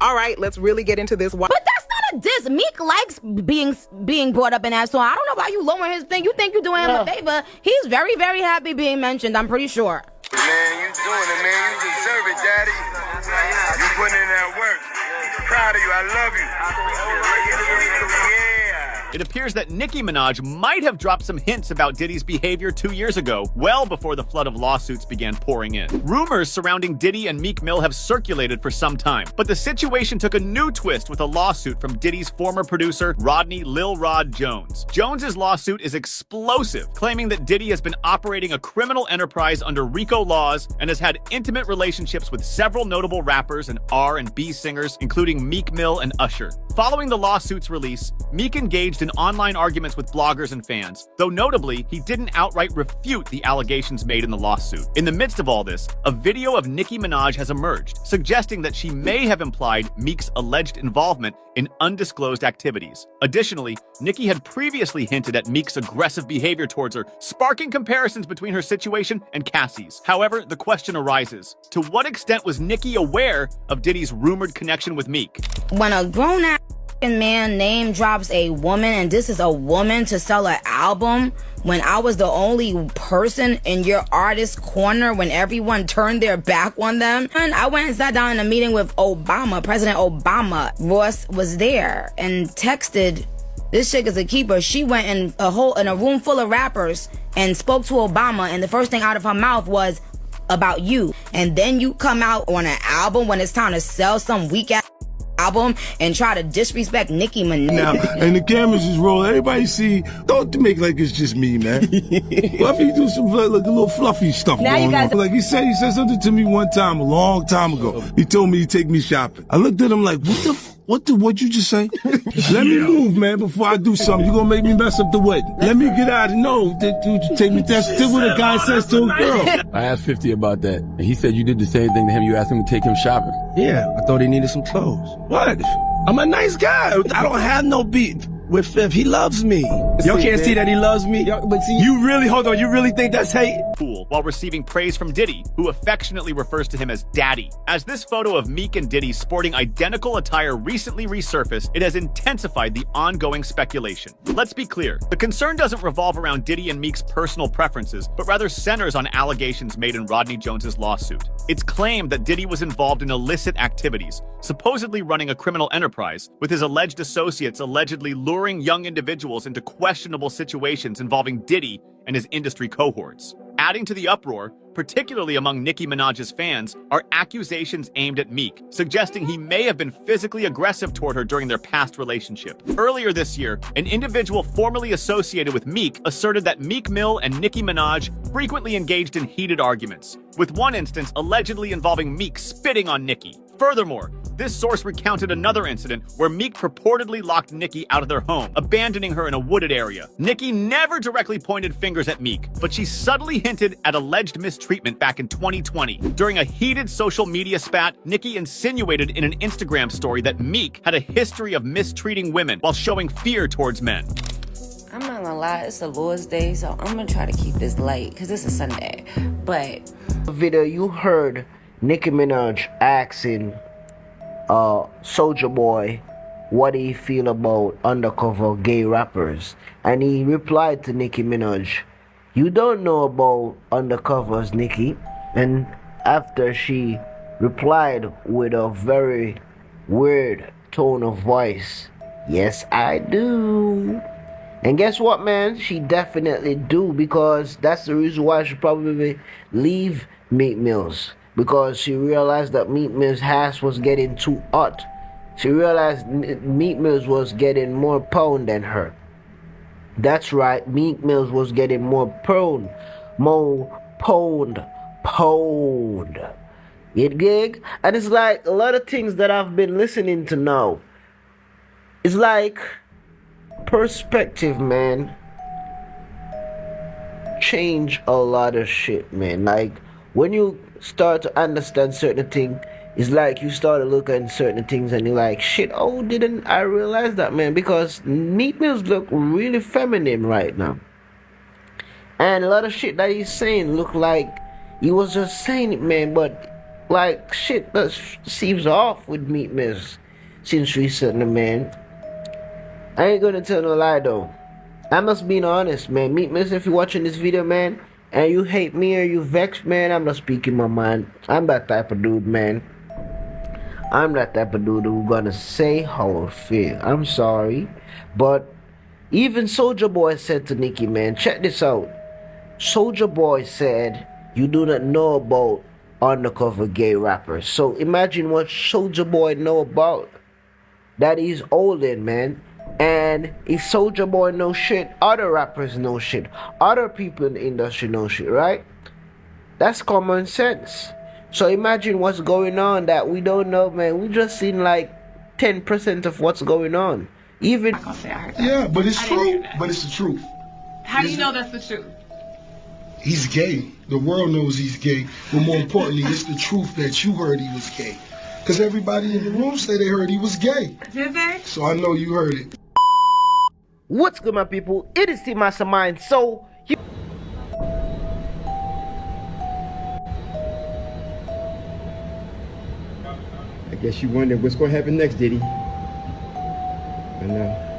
All right, let's really get into this. But that's not a diss. Meek likes being brought up in that song. I don't know why you lowering his thing. You think you're doing him a favor. He's very, very happy being mentioned, I'm pretty sure. Man, you doing it, man. You deserve it, daddy. You putting in that work. Proud of you. I love you. Yeah. It appears that Nicki Minaj might have dropped some hints about Diddy's behavior 2 years ago, well before the flood of lawsuits began pouring in. Rumors surrounding Diddy and Meek Mill have circulated for some time, but the situation took a new twist with a lawsuit from Diddy's former producer, Rodney Lil Rod Jones. Jones's lawsuit is explosive, claiming that Diddy has been operating a criminal enterprise under RICO laws and has had intimate relationships with several notable rappers and R&B singers, including Meek Mill and Usher. Following the lawsuit's release, Meek engaged in online arguments with bloggers and fans, though notably, he didn't outright refute the allegations made in the lawsuit. In the midst of all this, a video of Nicki Minaj has emerged, suggesting that she may have implied Meek's alleged involvement in undisclosed activities. Additionally, Nicki had previously hinted at Meek's aggressive behavior towards her, sparking comparisons between her situation and Cassie's. However, the question arises, to what extent was Nicki aware of Diddy's rumored connection with Meek? When a grown-ass man name drops a woman, and this is a woman to sell an album, when I was the only person in your artist corner when everyone turned their back on them, and I went and sat down in a meeting with Obama, President Obama. Ross was there and texted, "This chick is a keeper." She went in a room full of rappers and spoke to Obama, and the first thing out of her mouth was about you. And then you come out on an album when it's time to sell some weak ass album and try to disrespect Nicki Minaj. Now, and the cameras is rolling. Everybody see. Don't make like it's just me, man. What if you do some like a little fluffy stuff now going on? Like he said something to me one time, a long time ago. He told me he'd take me shopping. I looked at him like, what'd you just say? Let me move, man, before I do something. You gonna make me mess up the wedding. Let me get out of no, you take me. That's what a guy says to a girl. I asked 50 about that, and he said you did the same thing to him. You asked him to take him shopping. Yeah, I thought he needed some clothes. What? I'm a nice guy. I don't have no beef with Fifth. He loves me. Y'all can't see that he loves me? But see, you really think that's hate? Cool, while receiving praise from Diddy, who affectionately refers to him as Daddy. As this photo of Meek and Diddy sporting identical attire recently resurfaced, it has intensified the ongoing speculation. Let's be clear, the concern doesn't revolve around Diddy and Meek's personal preferences, but rather centers on allegations made in Rodney Jones's lawsuit. It's claimed that Diddy was involved in illicit activities, supposedly running a criminal enterprise, with his alleged associates allegedly luring young individuals into questionable situations involving Diddy and his industry cohorts. Adding to the uproar, particularly among Nicki Minaj's fans, are accusations aimed at Meek, suggesting he may have been physically aggressive toward her during their past relationship. Earlier this year, an individual formerly associated with Meek asserted that Meek Mill and Nicki Minaj frequently engaged in heated arguments, with one instance allegedly involving Meek spitting on Nicki. Furthermore, this source recounted another incident where Meek purportedly locked Nicki out of their home, abandoning her in a wooded area. Nicki never directly pointed fingers at Meek, but she subtly hinted at alleged mistreatment back in 2020. During a heated social media spat, Nicki insinuated in an Instagram story that Meek had a history of mistreating women while showing fear towards men. I'm not gonna lie, it's the Lord's Day, so I'm gonna try to keep this light, because it's a Sunday. But the video you heard Nicki Minaj asking Soulja Boy what he feel about undercover gay rappers, and he replied to Nicki Minaj, "You don't know about undercovers, Nicki." And after she replied with a very weird tone of voice, "Yes, I do." And guess what, man? She definitely do, because that's the reason why she probably leave Meek Mill's. Because she realized that Meek Mill's ass was getting too hot. She realized Meek Mill's was getting more pound than her. That's right, Meek Mill's was getting more pound. Get gig? And it's like a lot of things that I've been listening to now. It's like perspective, man. Change a lot of shit, man. Like when you start to understand certain things, it's like you start to look at certain things and you're like, shit, oh, didn't I realize that, man? Because Meek Mills look really feminine right now. And a lot of shit that he's saying look like he was just saying it, man. But like shit that seems off with Meek Mill since recently, man. I ain't gonna tell no lie though. I'm just being honest, man. Meek Mill, if you're watching this video, man, and you hate me or you vex, man, I'm not speaking my mind. I'm that type of dude, man. I'm that type of dude who gonna say how I feel. I'm sorry, but even Soulja Boy said to Nicki, man, check this out. Soulja Boy said, you do not know about undercover gay rappers. So imagine what Soulja Boy know about. That he's older, man. And if Soulja Boy knows shit, other rappers know shit. Other people in the industry know shit, right? That's common sense. So imagine what's going on that we don't know, man. We just seen like 10% of what's going on. Even I'm not gonna say I heard that. Yeah, but it's I didn't true. hear that. But it's the truth. How do you know that's the truth? He's gay. The world knows he's gay. But more importantly, it's the truth that you heard he was gay. Because everybody in the room said they heard he was gay. Did they? So I know you heard it. what's good, my people? It is the Mastermind. So I guess you wonder what's gonna happen next, Diddy. I know.